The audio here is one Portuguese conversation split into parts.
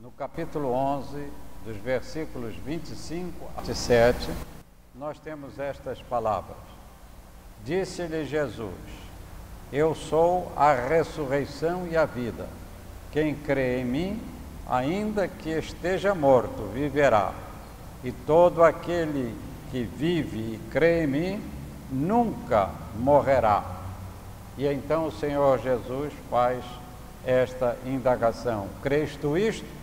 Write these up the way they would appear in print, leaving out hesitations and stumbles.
No capítulo 11, dos versículos 25 a 27, nós temos estas palavras. Disse-lhe Jesus: Eu sou a ressurreição e a vida. Quem crê em mim, ainda que esteja morto, viverá. E todo aquele que vive e crê em mim, nunca morrerá. E então o Senhor Jesus faz esta indagação: Crês tu isto?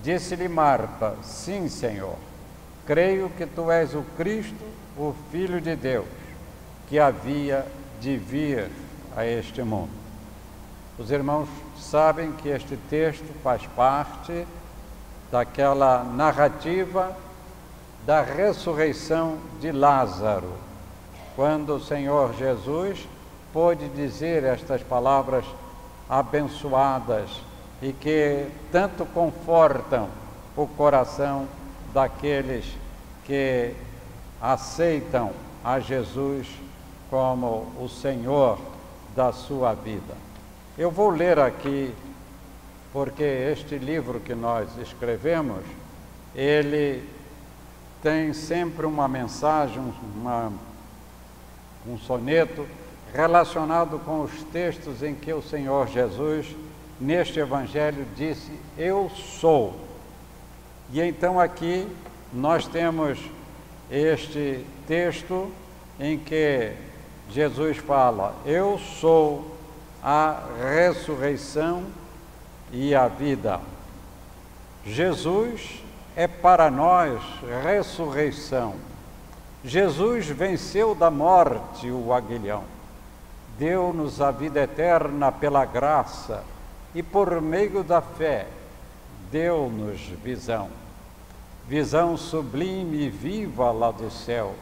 Disse-lhe Marta: Sim, Senhor. Creio que tu és o Cristo, o Filho de Deus, que havia de vir a este mundo. Os irmãos sabem que este texto faz parte daquela narrativa da ressurreição de Lázaro, quando o Senhor Jesus pôde dizer estas palavras abençoadas e que tanto confortam o coração daqueles que aceitam a Jesus como o Senhor da sua vida. Eu vou ler aqui, porque este livro que nós escrevemos, ele tem sempre uma mensagem, um soneto relacionado com os textos em que o Senhor Jesus, neste Evangelho, disse: Eu sou. E então aqui nós temos este texto em que Jesus fala: Eu sou a ressurreição e a vida. Jesus é para nós ressurreição. Jesus venceu da morte o aguilhão. Deu-nos a vida eterna pela graça e por meio da fé deu-nos visão. Visão sublime e viva lá do céu,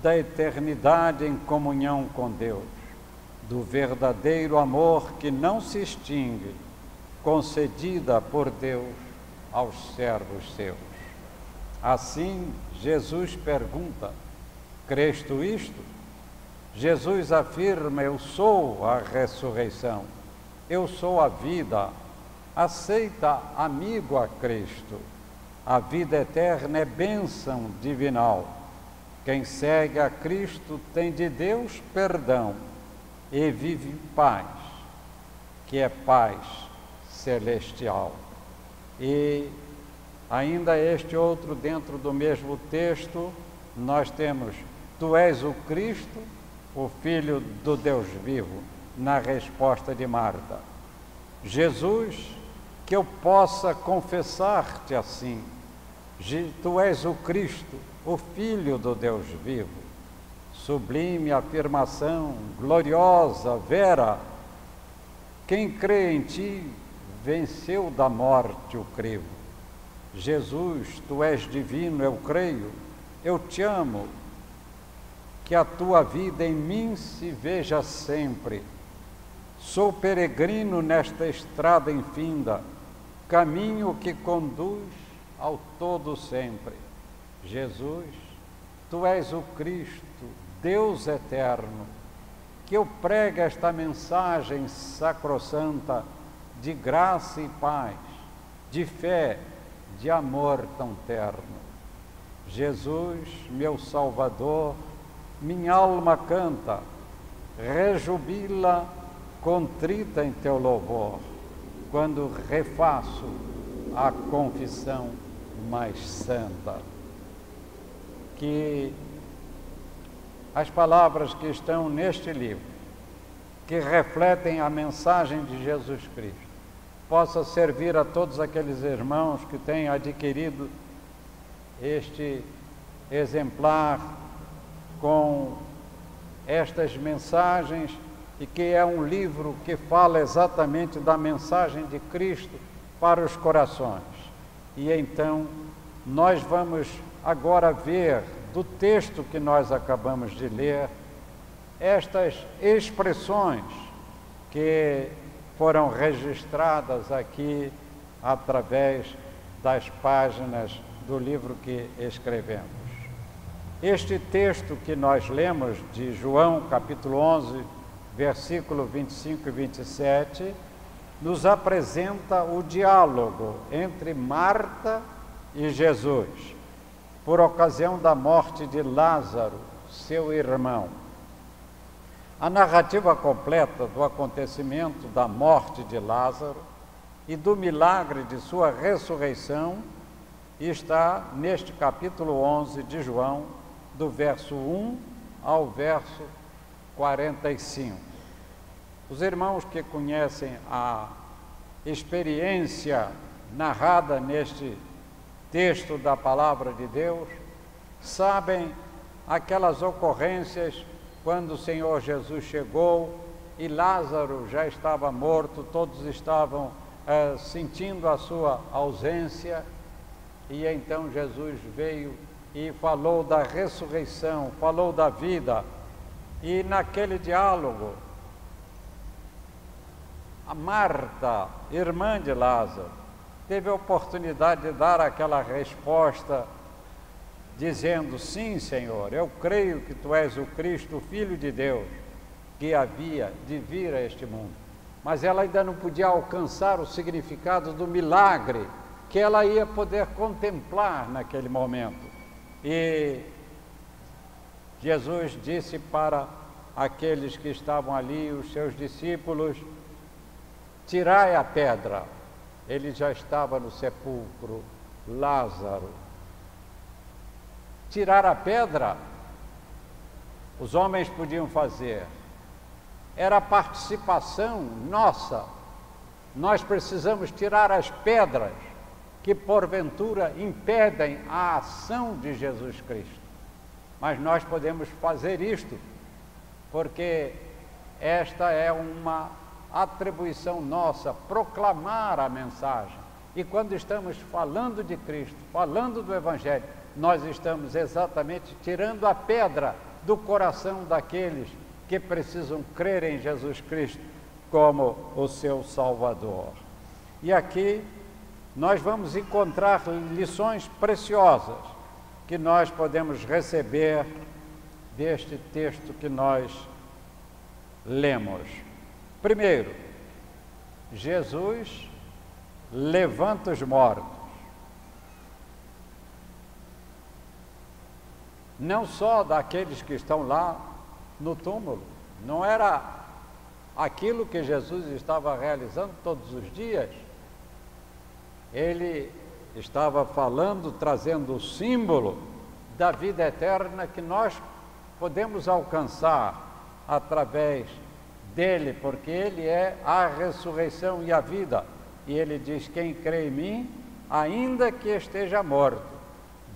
da eternidade em comunhão com Deus, do verdadeiro amor que não se extingue, concedida por Deus aos servos seus. Assim, Jesus pergunta: Crês tu isto? Jesus afirma: Eu sou a ressurreição, eu sou a vida. Aceita, amigo, a Cristo. A vida eterna é bênção divinal. Quem segue a Cristo tem de Deus perdão e vive em paz, que é paz celestial. E ainda este outro, dentro do mesmo texto, nós temos: Tu és o Cristo, o Filho do Deus vivo, na resposta de Marta. Jesus, que eu possa confessar-te assim: Tu és o Cristo, o Filho do Deus vivo. Sublime afirmação, gloriosa, vera. Quem crê em ti venceu da morte o crivo. Jesus, tu és divino, eu creio, eu te amo. Que a tua vida em mim se veja sempre. Sou peregrino nesta estrada infinda, caminho que conduz ao todo sempre. Jesus, tu és o Cristo, Deus eterno, que eu pregue esta mensagem sacrossanta de graça e paz, de fé, de amor tão terno. Jesus, meu Salvador, minha alma canta, rejubila contrita em teu louvor, quando refaço a confissão mais santa. Que as palavras que estão neste livro, que refletem a mensagem de Jesus Cristo, possa servir a todos aqueles irmãos que têm adquirido este exemplar com estas mensagens, e que é um livro que fala exatamente da mensagem de Cristo para os corações. E então nós vamos agora ver, do texto que nós acabamos de ler, estas expressões que foram registradas aqui através das páginas do livro que escrevemos. Este texto que nós lemos de João, capítulo 11, versículo 25 e 27, nos apresenta o diálogo entre Marta e Jesus, por ocasião da morte de Lázaro, seu irmão. A narrativa completa do acontecimento da morte de Lázaro e do milagre de sua ressurreição está neste capítulo 11 de João, do verso 1 ao verso 45. Os irmãos que conhecem a experiência narrada neste texto da Palavra de Deus sabem aquelas ocorrências quando o Senhor Jesus chegou e Lázaro já estava morto, todos estavam sentindo a sua ausência, e então Jesus veio e falou da ressurreição, falou da vida, e naquele diálogo, a Marta, irmã de Lázaro, teve a oportunidade de dar aquela resposta, dizendo: sim, Senhor, eu creio que Tu és o Cristo, o Filho de Deus, que havia de vir a este mundo. Mas ela ainda não podia alcançar o significado do milagre que ela ia poder contemplar naquele momento. E Jesus disse para aqueles que estavam ali, os seus discípulos: tirai a pedra. Ele já estava no sepulcro, Lázaro. Tirar a pedra, os homens podiam fazer, era a participação nossa. Nós precisamos tirar as pedras que porventura impedem a ação de Jesus Cristo. Mas nós podemos fazer isto, porque esta é uma atribuição nossa, proclamar a mensagem. E quando estamos falando de Cristo, falando do Evangelho, nós estamos exatamente tirando a pedra do coração daqueles que precisam crer em Jesus Cristo como o seu Salvador. E aqui nós vamos encontrar lições preciosas que nós podemos receber deste texto que nós lemos. Primeiro, Jesus levanta os mortos. Não só daqueles que estão lá no túmulo, não era aquilo que Jesus estava realizando todos os dias. Ele estava falando, trazendo o símbolo da vida eterna que nós podemos alcançar através dele, porque ele é a ressurreição e a vida. E ele diz: quem crê em mim, ainda que esteja morto,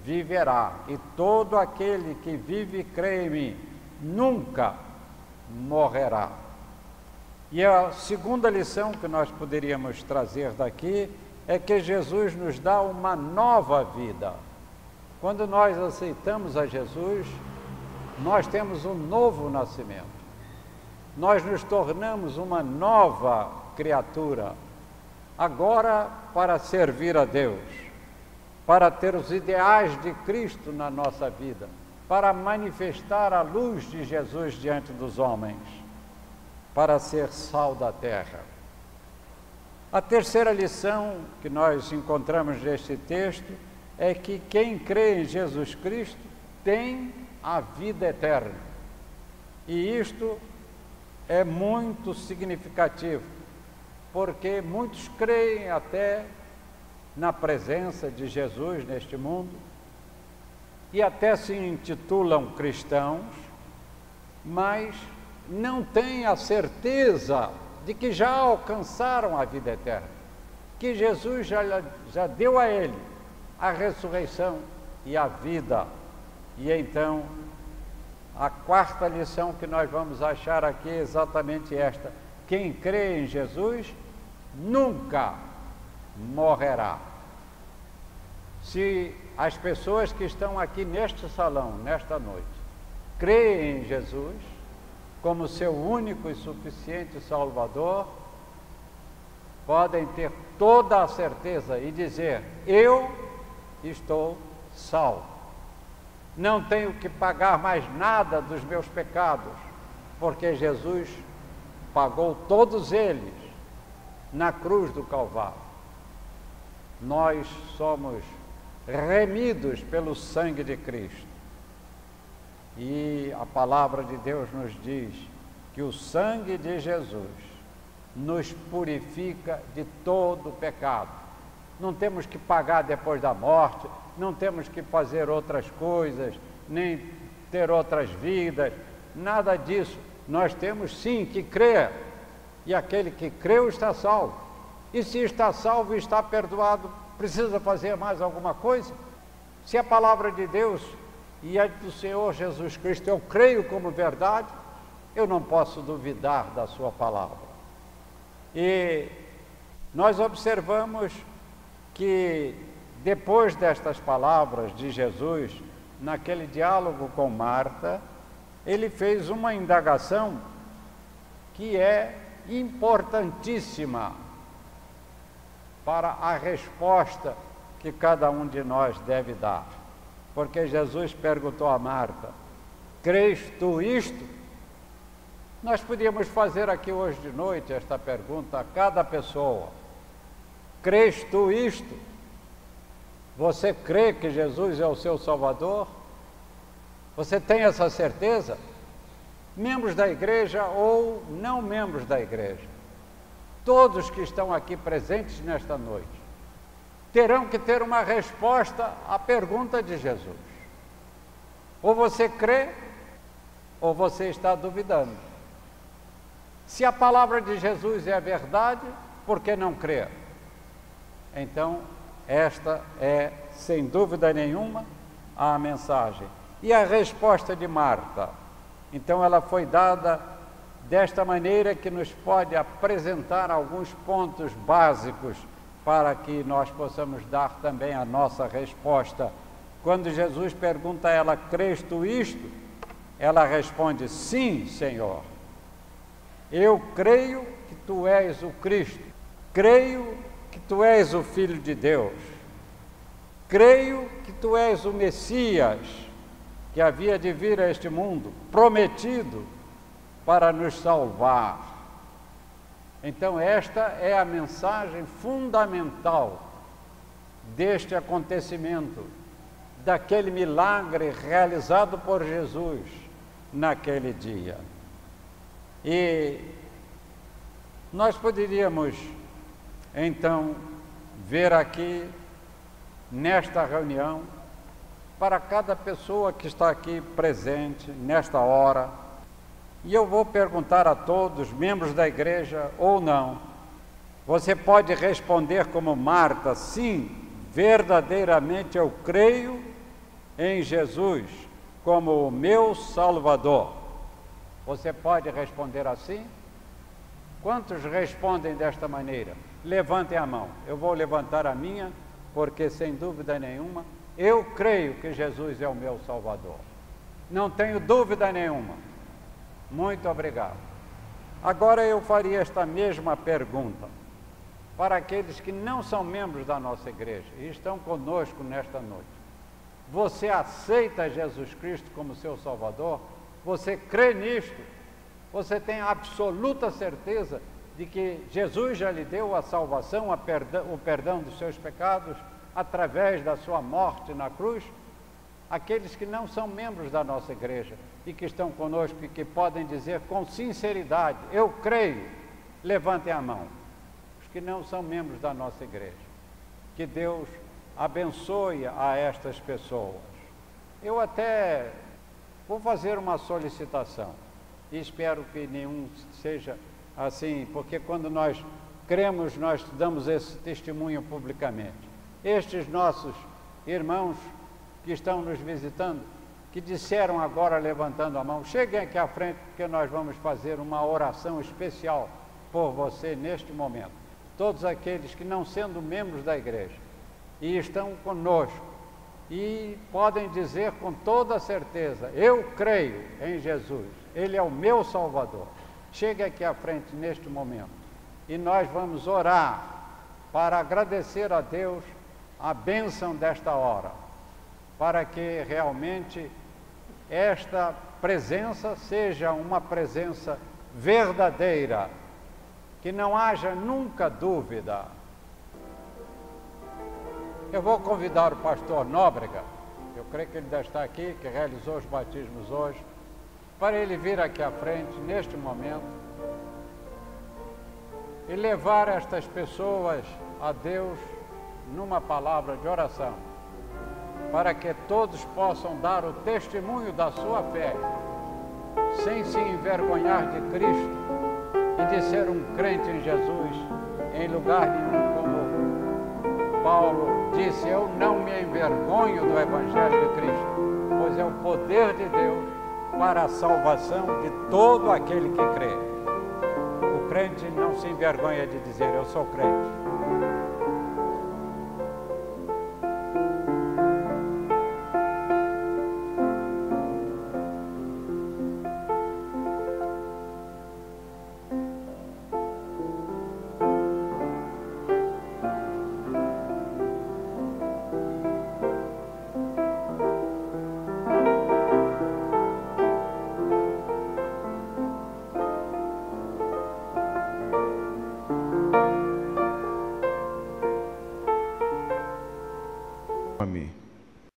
viverá. E todo aquele que vive e crê em mim, nunca morrerá. E a segunda lição que nós poderíamos trazer daqui é que Jesus nos dá uma nova vida. Quando nós aceitamos a Jesus, nós temos um novo nascimento. Nós nos tornamos uma nova criatura, agora para servir a Deus, para ter os ideais de Cristo na nossa vida, para manifestar a luz de Jesus diante dos homens, para ser sal da terra. A terceira lição que nós encontramos neste texto é que quem crê em Jesus Cristo tem a vida eterna. E isto é muito significativo, porque muitos creem até na presença de Jesus neste mundo e até se intitulam cristãos, mas não têm a certeza de que já alcançaram a vida eterna, que Jesus já deu a ele a ressurreição e a vida. E então, a quarta lição que nós vamos achar aqui é exatamente esta: quem crê em Jesus nunca morrerá. Se as pessoas que estão aqui neste salão, nesta noite, creem em Jesus como seu único e suficiente Salvador, podem ter toda a certeza e dizer: eu estou salvo. Não tenho que pagar mais nada dos meus pecados, porque Jesus pagou todos eles na cruz do Calvário. Nós somos remidos pelo sangue de Cristo. E a palavra de Deus nos diz que o sangue de Jesus nos purifica de todo pecado. Não temos que pagar depois da morte, não temos que fazer outras coisas, nem ter outras vidas, nada disso. Nós temos sim que crer, e aquele que creu está salvo. E se está salvo e está perdoado, precisa fazer mais alguma coisa? Se a palavra de Deus e a do Senhor Jesus Cristo eu creio como verdade, eu não posso duvidar da sua palavra. E nós observamos que depois destas palavras de Jesus, naquele diálogo com Marta, ele fez uma indagação que é importantíssima para a resposta que cada um de nós deve dar. Porque Jesus perguntou a Marta: crês tu isto? Nós podíamos fazer aqui hoje de noite esta pergunta a cada pessoa: crês tu isto? Você crê que Jesus é o seu Salvador? Você tem essa certeza? Membros da igreja ou não membros da igreja, todos que estão aqui presentes nesta noite, terão que ter uma resposta à pergunta de Jesus. Ou você crê, ou você está duvidando. Se a palavra de Jesus é a verdade, por que não crer? Então, esta é, sem dúvida nenhuma, a mensagem. E a resposta de Marta? Então, ela foi dada desta maneira que nos pode apresentar alguns pontos básicos para que nós possamos dar também a nossa resposta. Quando Jesus pergunta a ela: crês tu isto? Ela responde: sim, Senhor. Eu creio que tu és o Cristo. Creio que tu és o Filho de Deus. Creio que tu és o Messias que havia de vir a este mundo, prometido para nos salvar. Então, esta é a mensagem fundamental deste acontecimento, daquele milagre realizado por Jesus naquele dia. E nós poderíamos, então, ver aqui, nesta reunião, para cada pessoa que está aqui presente, nesta hora, e eu vou perguntar a todos, membros da igreja ou não, você pode responder como Marta: sim, verdadeiramente eu creio em Jesus como o meu Salvador. Você pode responder assim? Quantos respondem desta maneira? Levantem a mão. Eu vou levantar a minha, porque sem dúvida nenhuma, eu creio que Jesus é o meu Salvador. Não tenho dúvida nenhuma. Muito obrigado. Agora eu faria esta mesma pergunta para aqueles que não são membros da nossa igreja e estão conosco nesta noite. Você aceita Jesus Cristo como seu Salvador? Você crê nisto? Você tem absoluta certeza de que Jesus já lhe deu a salvação, o perdão dos seus pecados através da sua morte na cruz? Aqueles que não são membros da nossa igreja e que estão conosco e que podem dizer com sinceridade: eu creio, levantem a mão. Os que não são membros da nossa igreja. Que Deus abençoe a estas pessoas. Eu até vou fazer uma solicitação e espero que nenhum seja assim, porque quando nós cremos, nós damos esse testemunho publicamente. Estes nossos irmãos que estão nos visitando, que disseram agora levantando a mão, cheguem aqui à frente, porque nós vamos fazer uma oração especial por você neste momento. Todos aqueles que não sendo membros da igreja e estão conosco e podem dizer com toda certeza: eu creio em Jesus, Ele é o meu Salvador. Chegue aqui à frente neste momento e nós vamos orar para agradecer a Deus a bênção desta hora, para que realmente esta presença seja uma presença verdadeira, que não haja nunca dúvida. Eu vou convidar o pastor Nóbrega, eu creio que ele deve estar aqui, que realizou os batismos hoje, para ele vir aqui à frente, neste momento, e levar estas pessoas a Deus numa palavra de oração, para que todos possam dar o testemunho da sua fé, sem se envergonhar de Cristo e de ser um crente em Jesus, em lugar nenhum, como Paulo disse: eu não me envergonho do Evangelho de Cristo, pois é o poder de Deus para a salvação de todo aquele que crê. O crente não se envergonha de dizer: eu sou crente.